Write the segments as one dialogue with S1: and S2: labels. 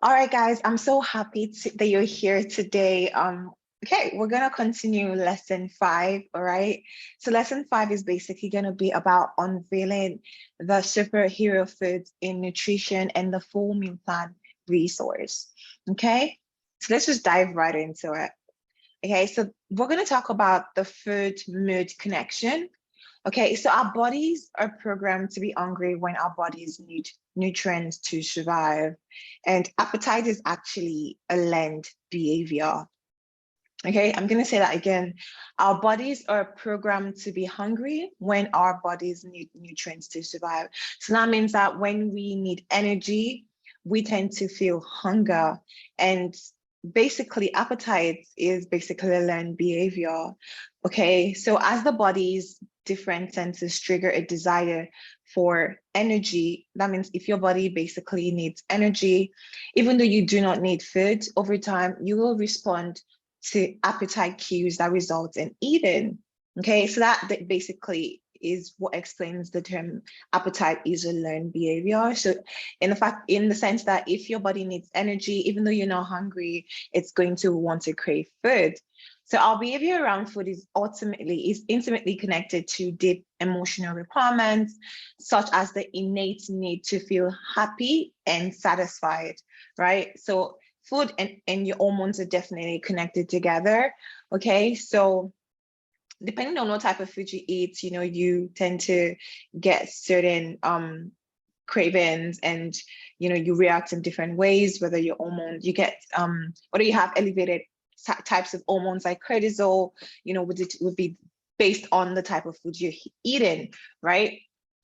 S1: All right, guys, I'm so happy that you're here today. Okay, we're gonna continue lesson 5, all right? So lesson 5 is basically gonna be about unveiling the superhero foods in nutrition and the full meal plan resource, okay? So let's just dive right into it. Okay, so we're gonna talk about the food-mood connection. Okay, so our bodies are programmed to be hungry when our bodies need nutrients to survive. And appetite is actually a learned behavior. Okay, I'm going to say that again. Our bodies are programmed to be hungry when our bodies need nutrients to survive. So that means that when we need energy, we tend to feel hunger. And basically, appetite is basically a learned behavior. Okay, so as the body's different senses trigger a desire for energy, that means if your body basically needs energy, even though you do not need food, over time, you will respond to appetite cues that result in eating. Okay, so that basically is what explains the term appetite is a learned behavior. So in the sense that if your body needs energy, even though you're not hungry, it's going to want to crave food. So our behavior around food is intimately connected to deep emotional requirements, such as the innate need to feel happy and satisfied, right? So food and your hormones are definitely connected together. Okay, so depending on what type of food you eat, you tend to get certain cravings, and you react in different ways, whether your hormones, whether you have elevated types of hormones like cortisol, would be based on the type of food you're eating, right?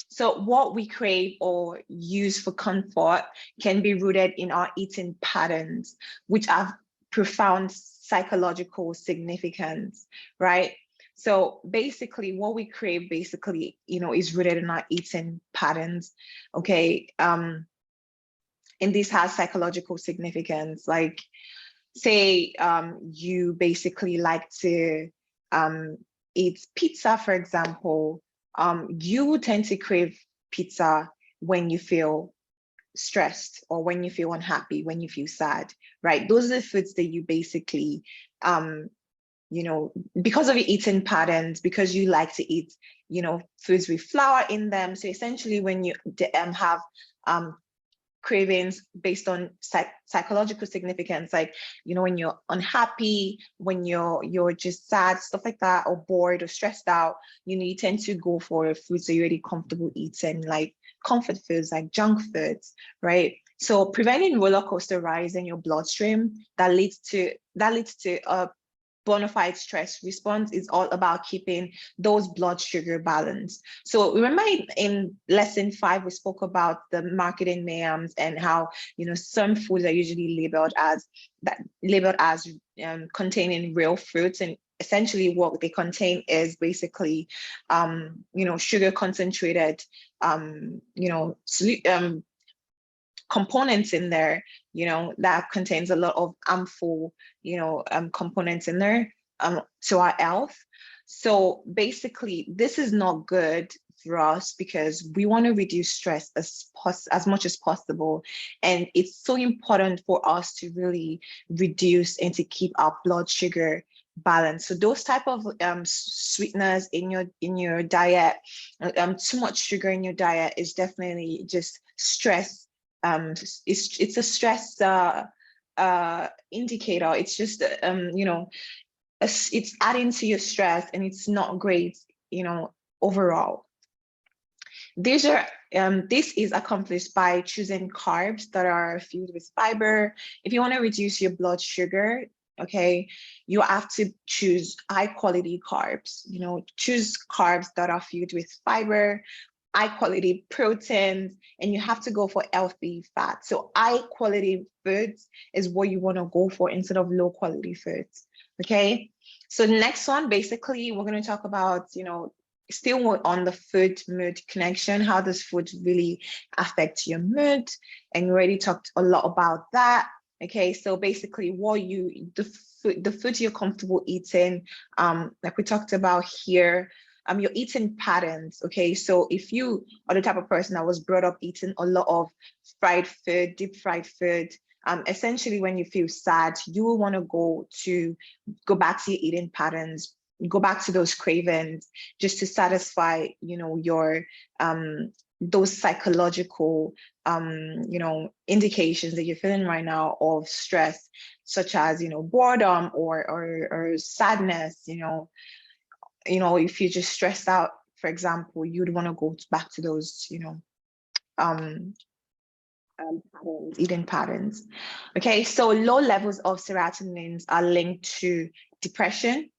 S1: So what we crave or use for comfort can be rooted in our eating patterns, which have profound psychological significance, right? So basically what we crave is rooted in our eating patterns, okay? And this has psychological significance. Like, say you basically like to eat pizza, for example, you would tend to crave pizza when you feel stressed or when you feel unhappy, when you feel sad, right? Those are the foods that you basically, because of your eating patterns, because you like to eat, foods with flour in them. So essentially when you have cravings based on psychological significance, like when you're unhappy, when you're just sad, stuff like that, or bored or stressed out, you tend to go for foods that you're already comfortable eating, like comfort foods, like junk foods, right? So preventing roller coaster rise in your bloodstream that leads to a bona fide stress response is all about keeping those blood sugar balanced. So remember in lesson 5, we spoke about the marketing mayhems and how, some foods are usually labeled as containing real fruits, and essentially what they contain is basically, sugar concentrated, components in there, that contains a lot of harmful, components in there to our health. So basically, this is not good for us because we want to reduce stress as much as possible. And it's so important for us to really reduce and to keep our blood sugar balance. So those type of sweeteners in your diet, too much sugar in your diet is definitely just stress. It's a stress indicator. It's just it's adding to your stress, and it's not great, overall. This is accomplished by choosing carbs that are filled with fiber. If you want to reduce your blood sugar, okay, you have to choose high quality carbs. Choose carbs that are filled with fiber, high quality proteins, and you have to go for healthy fats. So high quality foods is what you want to go for instead of low quality foods. Okay, so the next one, basically, we're going to talk about, still on the food mood connection. How does food really affect your mood? And we already talked a lot about that. Okay, so basically the food you're comfortable eating, like we talked about here, your eating patterns. Okay, so if you are the type of person that was brought up eating a lot of fried food, deep fried food, essentially when you feel sad, you will want to go back to your eating patterns, go back to those cravings, just to satisfy, your those psychological indications that you're feeling right now of stress, such as boredom or sadness. If you're just stressed out, for example, you'd want to go back to those um patterns, eating patterns. Okay, so low levels of serotonins are linked to depression,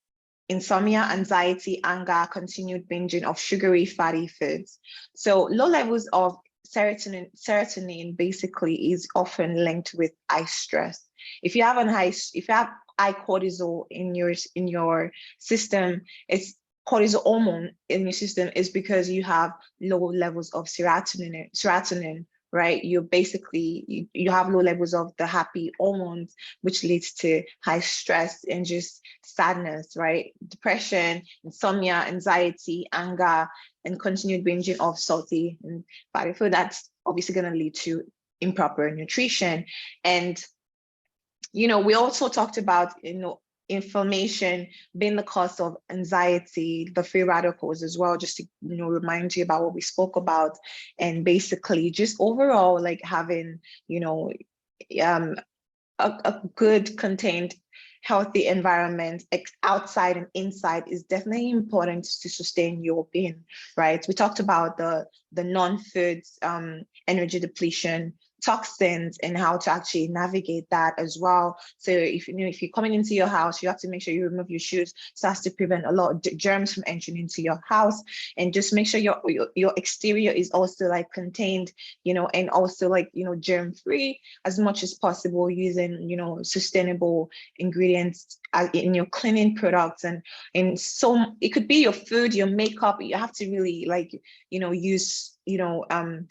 S1: insomnia, anxiety, anger, continued binging of sugary fatty foods. So low levels of serotonin basically is often linked with high stress. If you have high cortisol in your system, it's cortisol hormone in your system is because you have low levels of serotonin, right? You have low levels of the happy hormones, which leads to high stress and just sadness, right? Depression, insomnia, anxiety, anger, and continued binging of salty and fatty food. That's obviously going to lead to improper nutrition. And we also talked about inflammation being the cause of anxiety, the free radicals as well, just to remind you about what we spoke about. And basically just overall, like having a good contained healthy environment outside and inside is definitely important to sustain your being, right? We talked about the non-foods energy depletion, toxins, and how to actually navigate that as well. So if you're coming into your house, you have to make sure you remove your shoes so as to prevent a lot of germs from entering into your house, and just make sure your exterior is also like contained, and also like germ free as much as possible, using sustainable ingredients in your cleaning products. And so it could be your food, your makeup. You have to really use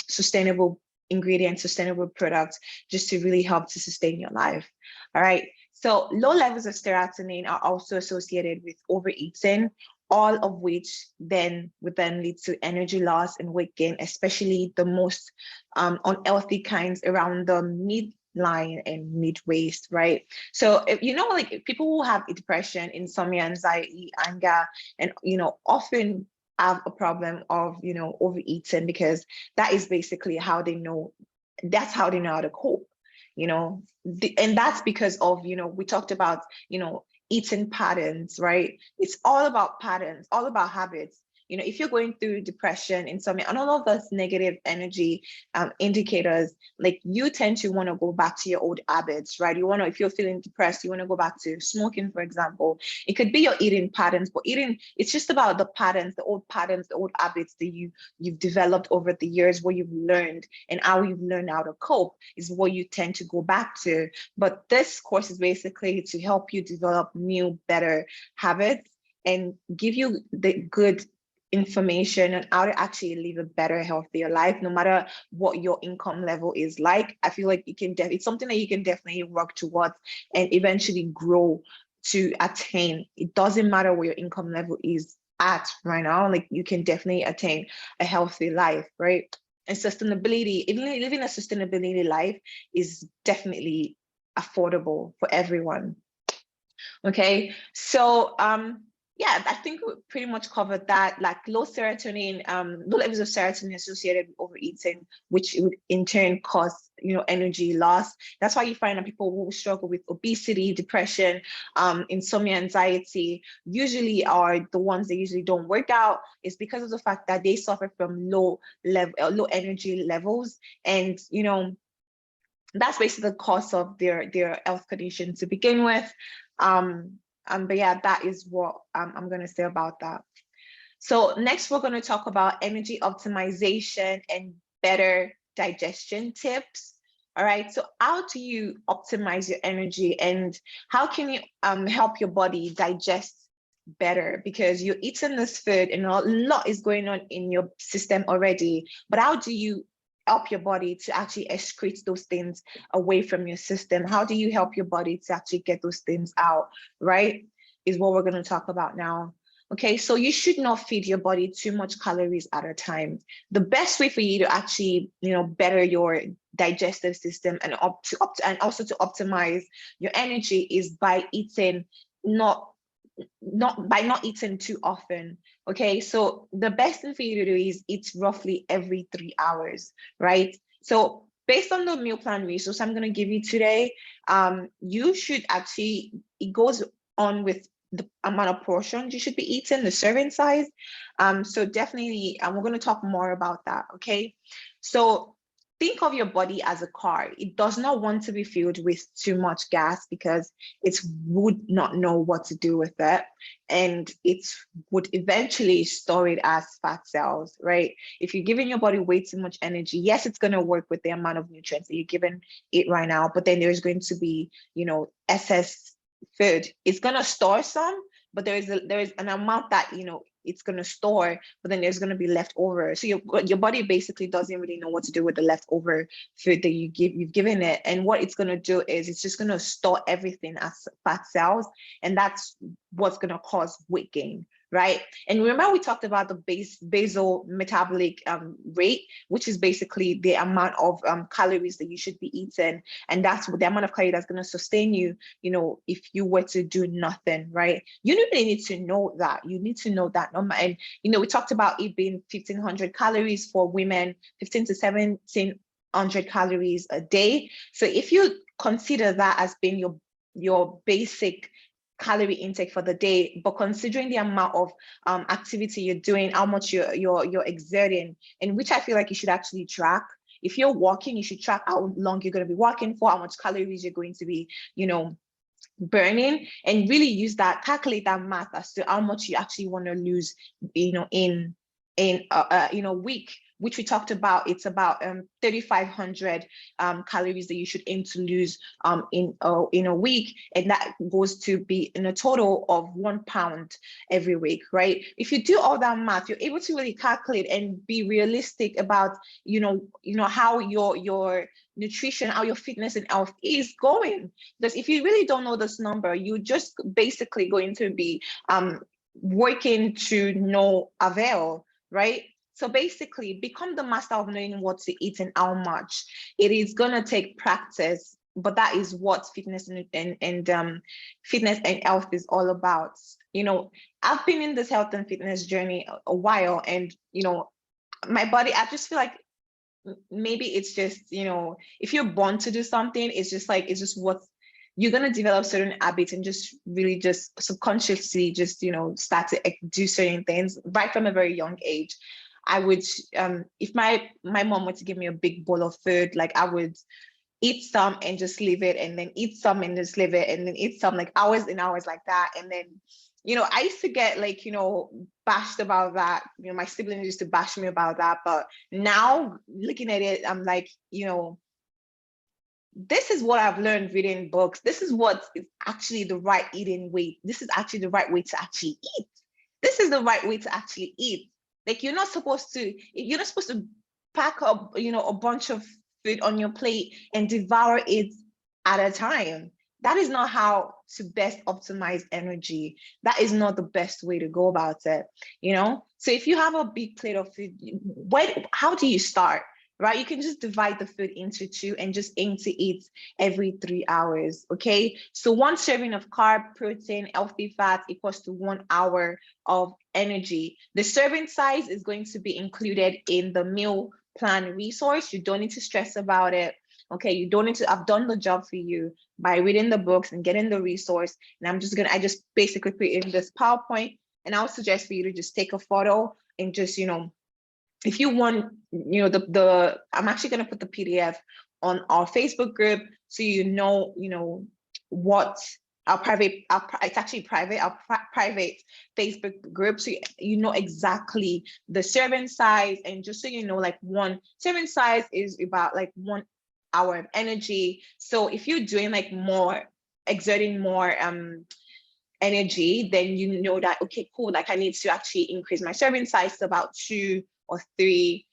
S1: sustainable ingredients, sustainable products, just to really help to sustain your life. All right. So low levels of serotonin are also associated with overeating, all of which would then lead to energy loss and weight gain, especially the most unhealthy kinds around the midline and mid waist, right? So if like people who have depression, insomnia, anxiety, anger, and often have a problem of overeating, because that is basically how they know, that's how they know how to cope, and that's because of we talked about eating patterns, right? It's all about patterns, all about habits. If you're going through depression, insomnia, and all of those negative energy indicators, like you tend to want to go back to your old habits, right? If you're feeling depressed, you want to go back to smoking, for example. It could be your eating patterns, but it's just about the patterns, the old habits that you've developed over the years, what you've learned and how you've learned how to cope is what you tend to go back to. But this course is basically to help you develop new, better habits and give you the good information on how to actually live a better, healthier life, no matter what your income level is like. I feel like it's something that you can definitely work towards and eventually grow to attain. It doesn't matter what your income level is at right now, like you can definitely attain a healthy life, right? And sustainability, even living a sustainability life is definitely affordable for everyone. Okay, so yeah, I think we pretty much covered that. Like low levels of serotonin associated with overeating, which would in turn cause energy loss. That's why you find that people who struggle with obesity, depression, insomnia, anxiety usually are the ones that usually don't work out. It's because of the fact that they suffer from low energy levels, and that's basically the cause of their health condition to begin with. But yeah, that is what I'm going to say about that. So next, we're going to talk about energy optimization and better digestion tips. All right. So how do you optimize your energy, and how can you help your body digest better? Because you're eating this food and a lot is going on in your system already. But how do you help your body to actually excrete those things away from your system? How do you help your body to actually get those things out, right? Is what we're going to talk about now. Okay, so you should not feed your body too much calories at a time. The best way for you to actually, better your digestive system and and also to optimize your energy is by eating not eating too often. Okay, so the best thing for you to do is eat roughly every 3 hours, right? So based on the meal plan resource I'm going to give you today, you should actually, it goes on with the amount of portions you should be eating, the serving size. So definitely, we're going to talk more about that. Okay, so think of your body as a car. It does not want to be filled with too much gas because it would not know what to do with it, and it would eventually store it as fat cells, right? If you're giving your body way too much energy, yes, it's going to work with the amount of nutrients that you're giving it right now, but then there's going to be, excess food. It's going to store some, but there is an amount that it's going to store, but then there's going to be leftover. So your body basically doesn't really know what to do with the leftover food that you've given it. And what it's going to do is it's just going to store everything as fat cells, and that's what's going to cause weight gain, right? And remember, we talked about the basal metabolic rate, which is basically the amount of calories that you should be eating, and that's the amount of calories that's going to sustain you, if you were to do nothing, right? You really need to know that. You need to know that number. And we talked about it being 1,500 calories for women, 15 to 1,700 calories a day. So if you consider that as being your basic calorie intake for the day, but considering the amount of activity you're doing, how much you're exerting, and which I feel like you should actually track. If you're walking, you should track how long you're going to be walking for, how much calories you're going to be, burning, and really use that, calculate that math as to how much you actually want to lose, in a week, which we talked about. It's about 3,500 calories that you should aim to lose in a week, and that goes to be in a total of 1 pound every week, right? If you do all that math, you're able to really calculate and be realistic about how your nutrition, how your fitness and health is going. Because if you really don't know this number, you just basically going to be working to no avail, right? So basically, become the master of knowing what to eat and how much. It is gonna take practice, but that is what fitness and fitness and health is all about. I've been in this health and fitness journey a while, and my body, I just feel like maybe it's just, if you're born to do something, it's just what you're going to develop certain habits, and just really just subconsciously just, start to do certain things right from a very young age. I would, if my mom were to give me a big bowl of food, like I would eat some and just leave it, and then eat some and just leave it, and then eat some, like hours and hours like that. And then, I used to get like, bashed about that. My siblings used to bash me about that. But now looking at it, I'm like, this is what I've learned reading books. This is what is actually the right eating way. This is actually the right way to actually eat. This is the right way to actually eat. Like you're not supposed to pack up, a bunch of food on your plate and devour it at a time. That is not how to best optimize energy. That is not the best way to go about it, So if you have a big plate of food, how do you start? Right? You can just divide the food into two and just aim to eat every 3 hours. Okay. So 1 serving of carb, protein, healthy fat equals to 1 hour of energy. The serving size is going to be included in the meal plan resource. You don't need to stress about it. Okay. You don't need to, I've done the job for you by reading the books and getting the resource. And I just basically put in this PowerPoint, and I would suggest for you to just take a photo and just, if you want, I'm actually going to put the PDF on our Facebook group, so what our private, it's actually private, our private Facebook group, so you know exactly the serving size, and just so like 1 serving size is about like 1 hour of energy. So if you're doing like exerting more energy, then that, okay, cool, like I need to actually increase my serving size to about 2 or 3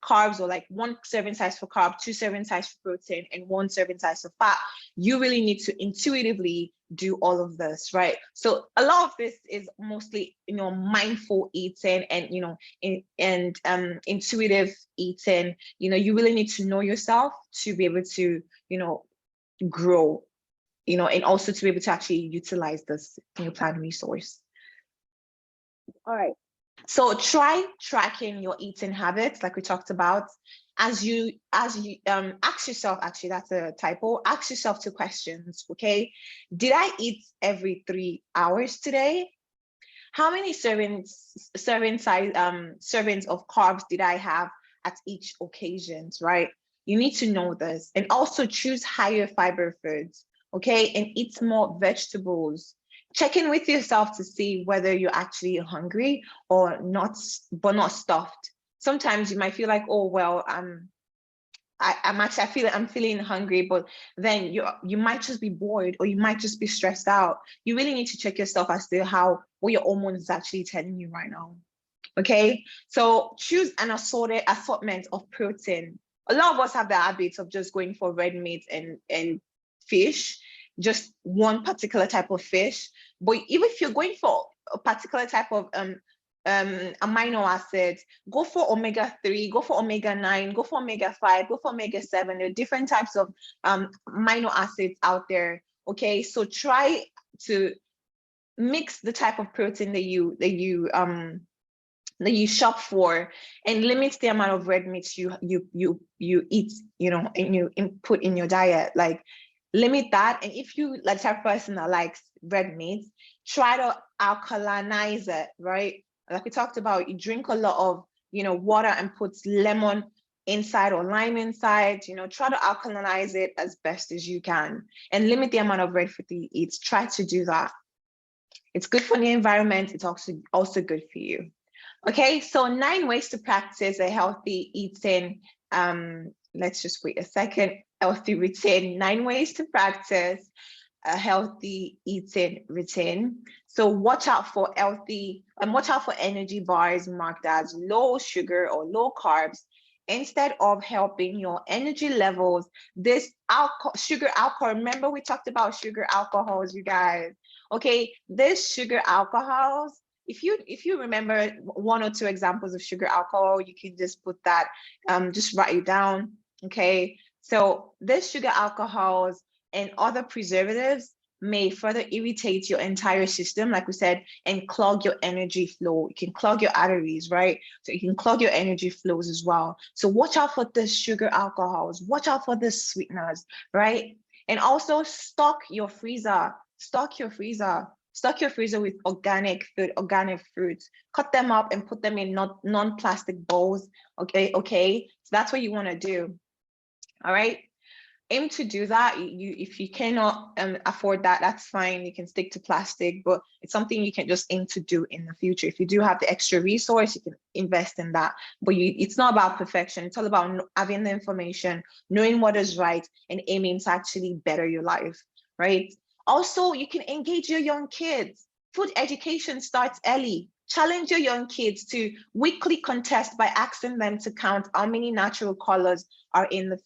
S1: carbs, or like 1 serving size for carb, 2 serving size for protein, and 1 serving size for fat. You really need to intuitively do all of this, right? So a lot of this is mostly, mindful eating and, intuitive eating. You really need to know yourself to be able to, grow, and also to be able to actually utilize this meal plan resource. All right. So try tracking your eating habits, like we talked about. As you ask yourself, actually, that's a typo, ask yourself 2 questions, okay? Did I eat every 3 hours today? How many servings of carbs did I have at each occasion, right? You need to know this. And also choose higher fiber foods, okay? And eat more vegetables. Check in with yourself to see whether you're actually hungry or not, but not stuffed. Sometimes you might feel like, oh, well, I'm feeling hungry, but then you might just be bored, or you might just be stressed out. You really need to check yourself as to what your hormones is actually telling you right now. Okay, so choose an assortment of protein. A lot of us have the habit of just going for red meat and fish, just one particular type of fish. But even if you're going for a particular type of amino acids, go for omega-3, go for omega-9, go for omega-5, go for omega-7. There are different types of amino acids out there. Okay, so try to mix the type of protein that you shop for, and limit the amount of red meat you eat, and you input in your diet. Like, limit that. And if you like type of person that likes red meat, try to alkalinize it, right? Like we talked about, you drink a lot of water and put lemon inside or lime inside. Try to alkalinize it as best as you can, and limit the amount of red food you eat. Try to do that. It's good for the environment. It's also good for you. Okay, so 9 ways to practice a healthy eating. Let's just wait a second. Healthy routine. 9 ways to practice a healthy eating routine. So watch out for energy bars marked as low sugar or low carbs. Instead of helping your energy levels, this sugar alcohol. Remember, we talked about sugar alcohols, you guys. Okay, this sugar alcohols. If you remember 1 or 2 examples of sugar alcohol, you can just put that, just write it down. Okay, so this sugar alcohols and other preservatives may further irritate your entire system, like we said, and clog your energy flow. It can clog your arteries, right? So it can clog your energy flows as well. So watch out for the sugar alcohols. Watch out for the sweeteners, right? And also stock your freezer. Stock your freezer with organic food, organic fruits. Cut them up and put them in non-plastic bowls. Okay. So that's what you want to do. All right. Aim to do that. If you cannot afford that, that's fine. You can stick to plastic, but it's something you can just aim to do in the future. If you do have the extra resource, you can invest in that. But it's not about perfection. It's all about having the information, knowing what is right, and aiming to actually better your life, right? Also, you can engage your young kids. Food education starts early. Challenge your young kids to weekly contest by asking them to count how many natural colors are in the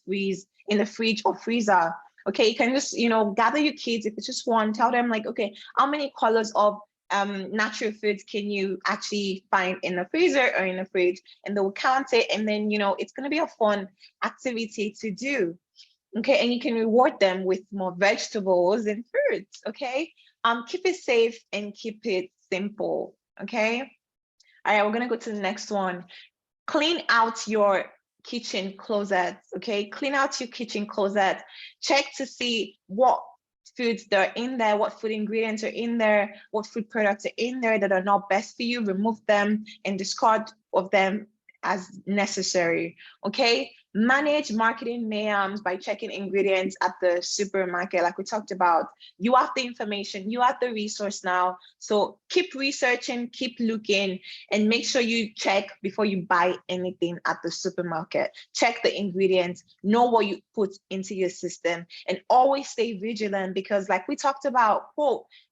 S1: fridge or freezer. Okay, you can just, gather your kids. If it's just one, tell them like, okay, how many colors of natural foods can you actually find in the freezer or in the fridge? And they'll count it. And then, it's going to be a fun activity to do. Okay, and you can reward them with more vegetables and fruits. Okay, keep it safe and keep it simple. Okay, all right, we're gonna go to the next one. Clean out your kitchen closets. Okay, clean out your kitchen closet. Check to see what foods that are in there, what food ingredients are in there, what food products are in there that are not best for you. Remove them and discard of them as necessary. Okay, manage marketing mayhems by checking ingredients at the supermarket, like we talked about. You have the information, you have the resource now, so keep researching, keep looking, and make sure you check before you buy anything at the supermarket. Check the ingredients, know what you put into your system, and always stay vigilant, because like we talked about,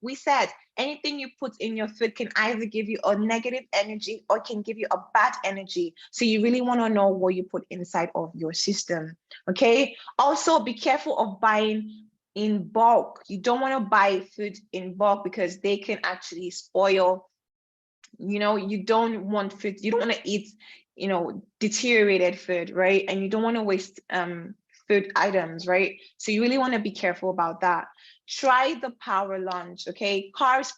S1: we said Anything you put in your food can either give you a negative energy or can give you a bad energy. So you really want to know what you put inside of your system. Okay. Also, be careful of buying in bulk. You don't want to buy food in bulk because they can actually spoil. You don't want food, you don't want to eat, deteriorated food, right? And you don't want to waste food items, right? So you really want to be careful about that. Try the power lunch, okay? Carbs,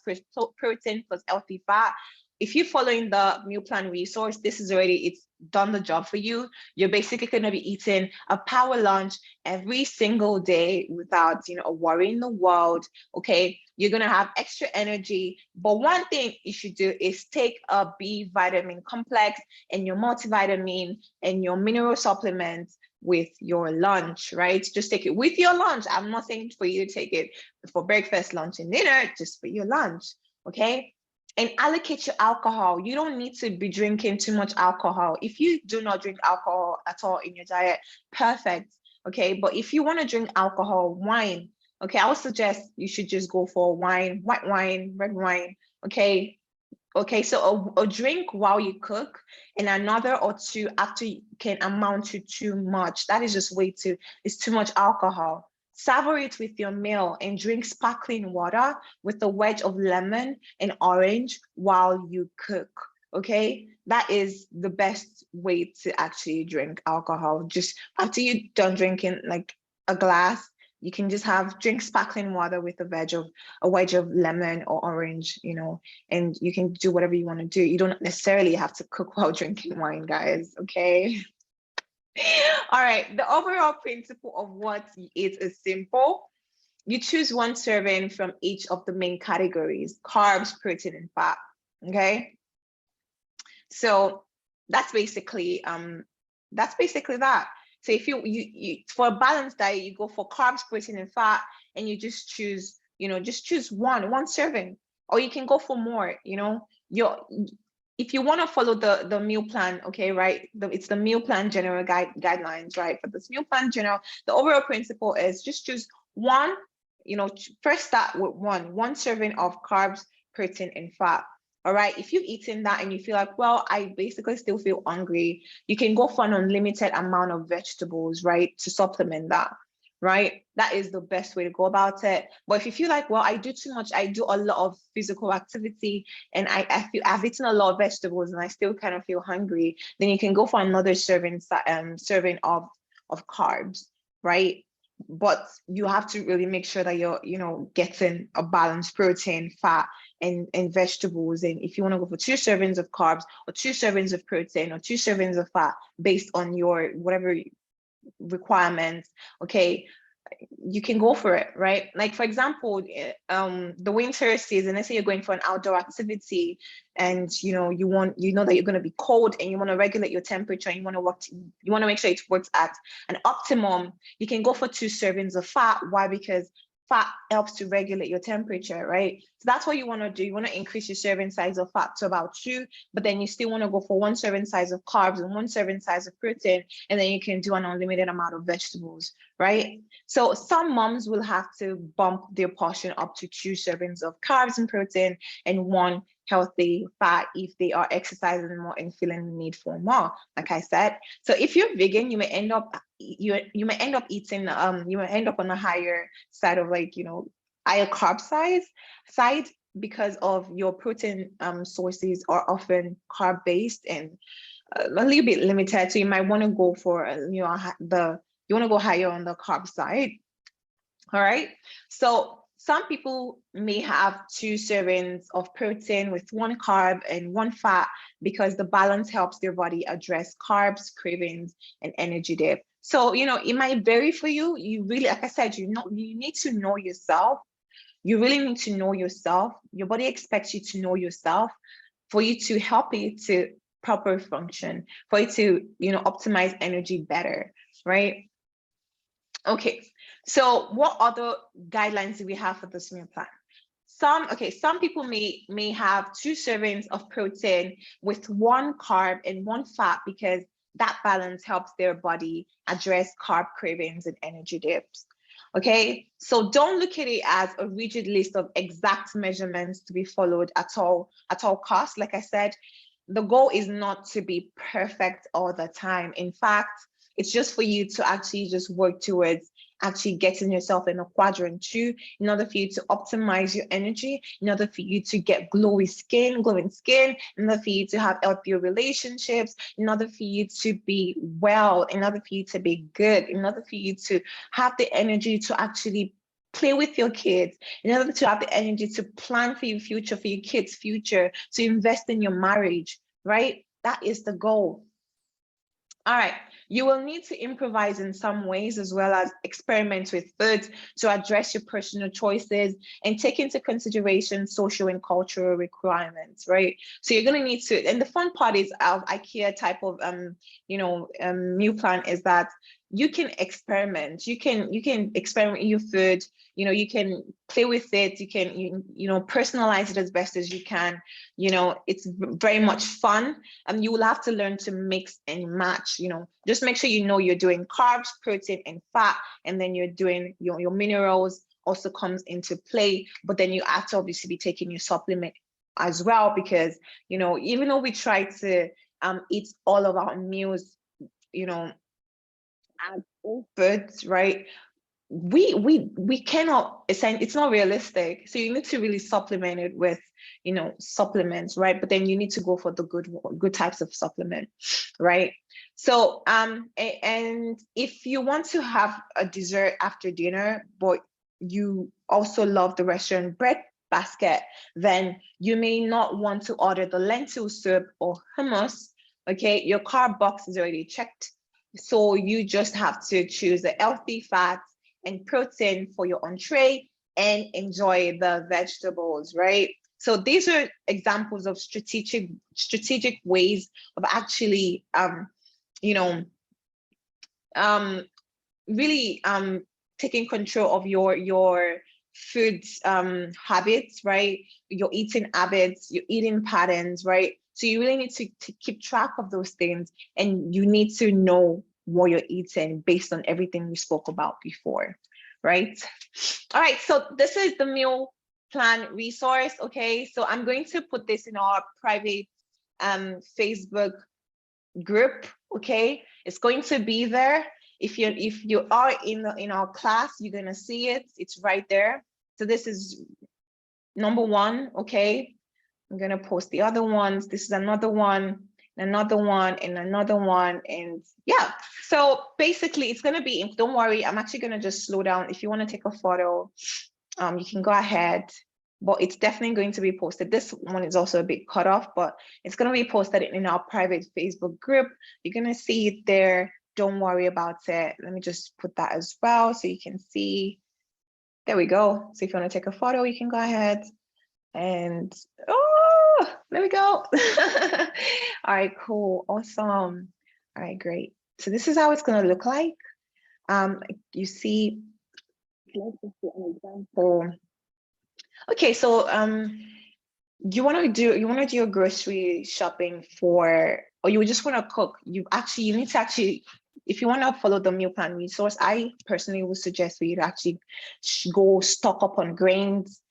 S1: protein plus healthy fat. If you're following the meal plan resource, this is already, it's done the job for you. You're basically going to be eating a power lunch every single day without, a worry in the world, okay? You're going to have extra energy. But one thing you should do is take a B vitamin complex and your multivitamin and your mineral supplements with your lunch, right? Just take it with your lunch. I'm not saying for you to take it for breakfast, lunch, and dinner, just for your lunch, okay? And allocate your alcohol. You don't need to be drinking too much alcohol. If you do not drink alcohol at all in your diet, perfect, okay? But if you want to drink alcohol, wine, okay, I would suggest you should just go for wine, white wine, red wine, okay? Okay, so a drink while you cook and another or two after can amount to too much. That is just it's too much alcohol. Savor it with your meal and drink sparkling water with a wedge of lemon and orange while you cook, okay? That is the best way to actually drink alcohol. Just after you're done drinking like a glass, you can just drink sparkling water with a wedge of lemon or orange, and you can do whatever you want to do. You don't necessarily have to cook while drinking wine, guys, okay? All right, the overall principle of what you eat is simple. You choose one serving from each of the main categories: carbs, protein, and fat, okay? So that's basically that. So if you for a balanced diet, you go for carbs, protein, and fat, and you just choose one serving, or you can go for more. If you want to follow the meal plan, okay, right? It's the meal plan general guidelines, right? For this meal plan general, the overall principle is just choose one. First start with one serving of carbs, protein, and fat. All right, if you've eaten that and you feel like, well, I basically still feel hungry, you can go for an unlimited amount of vegetables, right, to supplement that, right? That is the best way to go about it. But if you feel like, well, I do too much, I do a lot of physical activity and I feel I've eaten a lot of vegetables and I still kind of feel hungry, then you can go for another serving of carbs, right? But you have to really make sure that you're, getting a balanced protein, fat, and vegetables. And if you want to go for 2 servings of carbs or 2 servings of protein or 2 servings of fat based on your whatever requirements, okay, you can go for it, right? Like for example, the winter season, let's say you're going for an outdoor activity and you know that you're going to be cold and you want to regulate your temperature and you want to make sure it works at an optimum, you can go for 2 servings of fat. Why? Because fat helps to regulate your temperature, right? So that's what you want to do. You want to increase your serving size of fat to about 2, but then you still want to go for 1 serving size of carbs and 1 serving size of protein, and then you can do an unlimited amount of vegetables, right? So some moms will have to bump their portion up to 2 servings of carbs and protein and 1 healthy fat if they are exercising more and feeling the need for more, like I said. So if you're vegan, you may end up eating you may end up on a higher side of higher carb side because of your protein sources are often carb based and a little bit limited. So you might want to go for you want to go higher on the carb side. All right. So some people may have 2 servings of protein with 1 carb and 1 fat because the balance helps their body address carbs, cravings, and energy dip. So, it might vary for you. You really, like I said, you need to know yourself. You really need to know yourself. Your body expects you to know yourself for you to help it to proper function, for it to, optimize energy better, right? Okay, so what other guidelines do we have for this meal plan? Some people may have 2 servings of protein with 1 carb and 1 fat because that balance helps their body address carb cravings and energy dips. Okay, so don't look at it as a rigid list of exact measurements to be followed at all costs. Like I said, the goal is not to be perfect all the time. In fact, it's just for you to actually just work towards actually getting yourself in a quadrant 2 in order for you to optimize your energy, in order for you to get glowing skin, in order for you to have healthier relationships, in order for you to be well, in order for you to be good, in order for you to have the energy to actually play with your kids, in order to have the energy to plan for your future, for your kids' future, to invest in your marriage, right? That is the goal. All right, you will need to improvise in some ways as well as experiment with food to address your personal choices and take into consideration social and cultural requirements, right? So you're going to need to, and the fun part is of IKEA type of meal plan is that you can experiment. You can experiment in your food. You can play with it. You can personalize it as best as you can. It's very much fun, and you will have to learn to mix and match. Just make sure you're doing carbs, protein, and fat, and then you're doing your minerals also comes into play. But then you have to obviously be taking your supplement as well, because even though we try to eat all of our meals, as foods, right? We cannot, it's not realistic. So you need to really supplement it with supplements, right? But then you need to go for the good types of supplement, right? So and if you want to have a dessert after dinner, but you also love the restaurant bread basket, then you may not want to order the lentil soup or hummus. Okay, your carb box is already checked, so you just have to choose the healthy fats and protein for your entree and enjoy the vegetables, right? So these are examples of strategic ways of actually really taking control of your food habits, right? Your eating habits, your eating patterns, right? So you really need to keep track of those things, and you need to know what you're eating based on everything we spoke about before, right? All right, so this is the meal plan resource. Okay, so I'm going to put this in our private Facebook group. Okay, it's going to be there. If you are in our class, you're gonna see it. It's right there. So this is number 1. Okay, I'm gonna post the other ones. This is another one, another one, and another one, and yeah. So basically, it's gonna be. Don't worry, I'm actually gonna just slow down. If you want to take a photo, you can go ahead. But it's definitely going to be posted. This one is also a bit cut off, but it's going to be posted in our private Facebook group. You're going to see it there. Don't worry about it. Let me just put that as well so you can see. There we go. So if you want to take a photo, you can go ahead. And oh, there we go. All right, cool. Awesome. All right, great. So this is how it's going to look like. You see, let's just do an example. Okay, so you want to do your grocery shopping or you just want to cook. You need to if you want to follow the meal plan resource, I personally would suggest for you to actually go stock up on grains,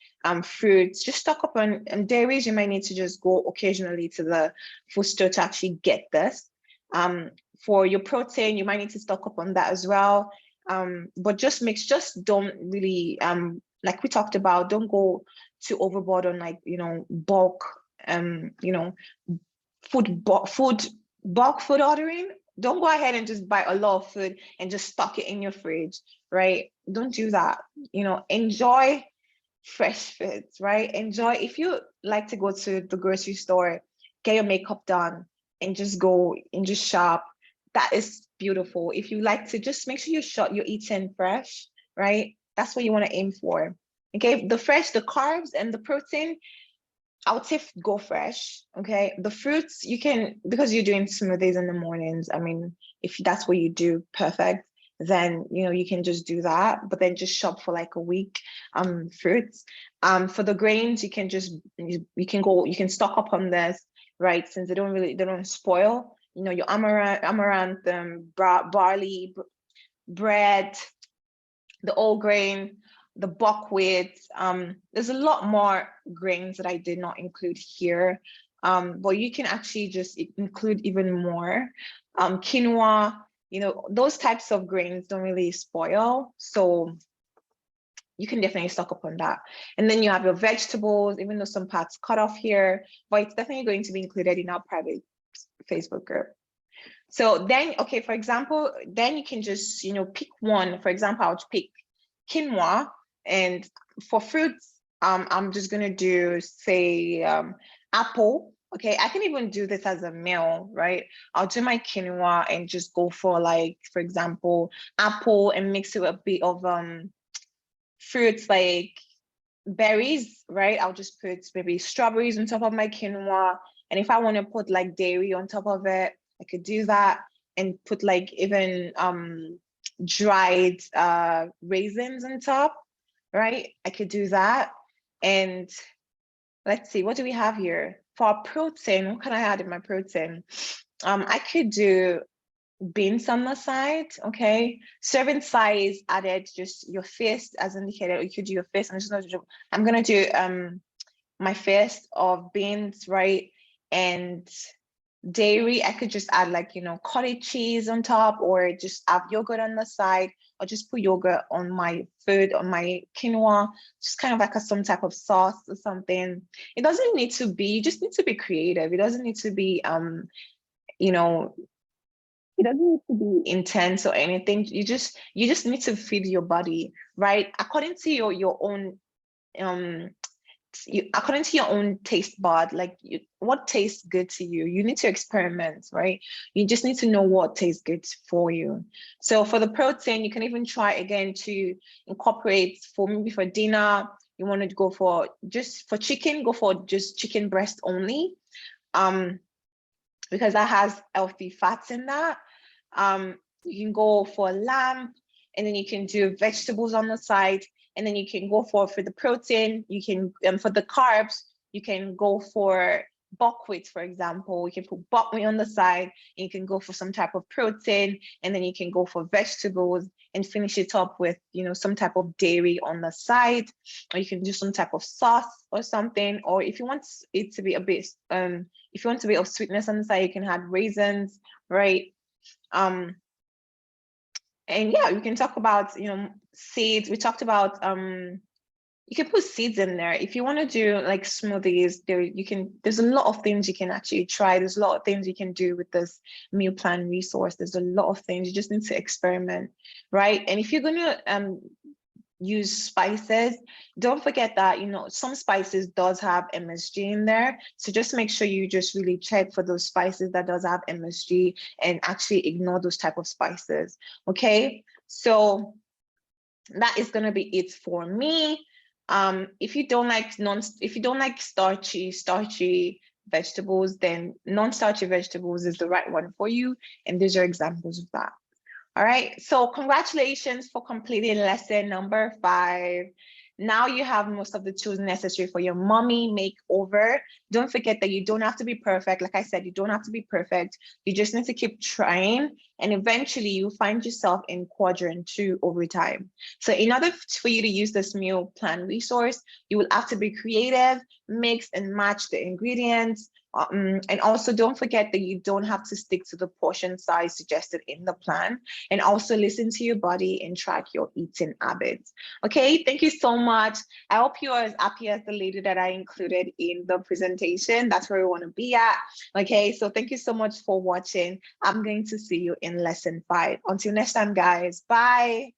S1: fruits, just stock up on dairies. You might need to just go occasionally to the food store to actually get this. For your protein, you might need to stock up on that as well. But just don't really like we talked about, don't go too overboard on bulk bulk food ordering. Don't go ahead and just buy a lot of food and just stock it in your fridge, right? Don't do that. Enjoy fresh foods, right? Enjoy. If you like to go to the grocery store, get your makeup done and just go and just shop, that is beautiful. If you like to, just make sure you're eating fresh, right? That's what you want to aim for. Okay, the carbs and the protein, I would say go fresh. Okay, the fruits you can, because you're doing smoothies in the mornings. I mean, if that's what you do, perfect. Then you can just do that. But then just shop for like a week. Fruits. For the grains, you can you can stock up on this, right? Since they don't spoil. Your amaranth, barley, bread, the whole grain, the buckwheat. There's a lot more grains that I did not include here, but you can actually just include even more. Quinoa, you know, those types of grains don't really spoil, so you can definitely stock up on that. And then you have your vegetables, even though some parts cut off here, but it's definitely going to be included in our private Facebook group. So then, okay, for example, then you can just, you know, pick one. For example, I'll pick quinoa, and for fruits, I'm just gonna do, say, apple. Okay, I can even do this as a meal, right? I'll do my quinoa and just go for, like, for example, apple, and mix it with a bit of fruits like berries, right? I'll just put maybe strawberries on top of my quinoa. And if I want to put like dairy on top of it, I could do that, and put like even dried raisins on top, right? I could do that. And let's see, what do we have here? For protein, what can I add in my protein? I could do beans on the side, okay? Serving size added, just your fist as indicated, or you could do your fist. I'm gonna do my fist of beans, right? And dairy, I could just add, like, you know, cottage cheese on top, or just have yogurt on the side, or just put yogurt on my food, on my quinoa, just kind of like some type of sauce or something. It doesn't need to be, you just need to be creative. It doesn't need to be you know, it doesn't need to be intense or anything. You just need to feed your body, right? According to your own according to your own taste bud, like what tastes good to you. You need to experiment, right? You just need to know what tastes good for you. So for the protein, you can even try again to incorporate, for maybe for dinner, you want to go for, just for chicken, go for just chicken breast only, because that has healthy fats in that. You can go for lamb, and then you can do vegetables on the side, and then you can go for the protein. You can, for the carbs, you can go for buckwheat, for example. You can put buckwheat on the side, and you can go for some type of protein, and then you can go for vegetables and finish it up with, you know, some type of dairy on the side, or you can do some type of sauce or something. Or if you want it to be a bit, if you want a bit of sweetness on the side, you can add raisins, right? And yeah, we can talk about, you know, seeds. We talked about you can put seeds in there if you want to do like smoothies. There's a lot of things you can actually try. There's a lot of things you can do with this meal plan resource. There's a lot of things. You just need to experiment, right? And if you're gonna use spices, don't forget that, you know, some spices does have MSG in there, so just make sure you just really check for those spices that does have MSG, and actually ignore those type of spices. Okay, so that is going to be it for me. If you don't like starchy vegetables, then non-starchy vegetables is the right one for you, and these are examples of that. All right, so congratulations for completing lesson number 5. Now you have most of the tools necessary for your mommy makeover. Don't forget that you don't have to be perfect. Like I said, you don't have to be perfect. You just need to keep trying, and eventually you find yourself in quadrant 2 over time. So in order for you to use this meal plan resource, you will have to be creative, mix and match the ingredients. And also don't forget that you don't have to stick to the portion size suggested in the plan, and also listen to your body and track your eating habits. Okay, thank you so much. I hope you are as happy as the lady that I included in the presentation. That's where we want to be at. Okay, so thank you so much for watching. I'm going to see you in lesson 5. Until next time, guys. Bye.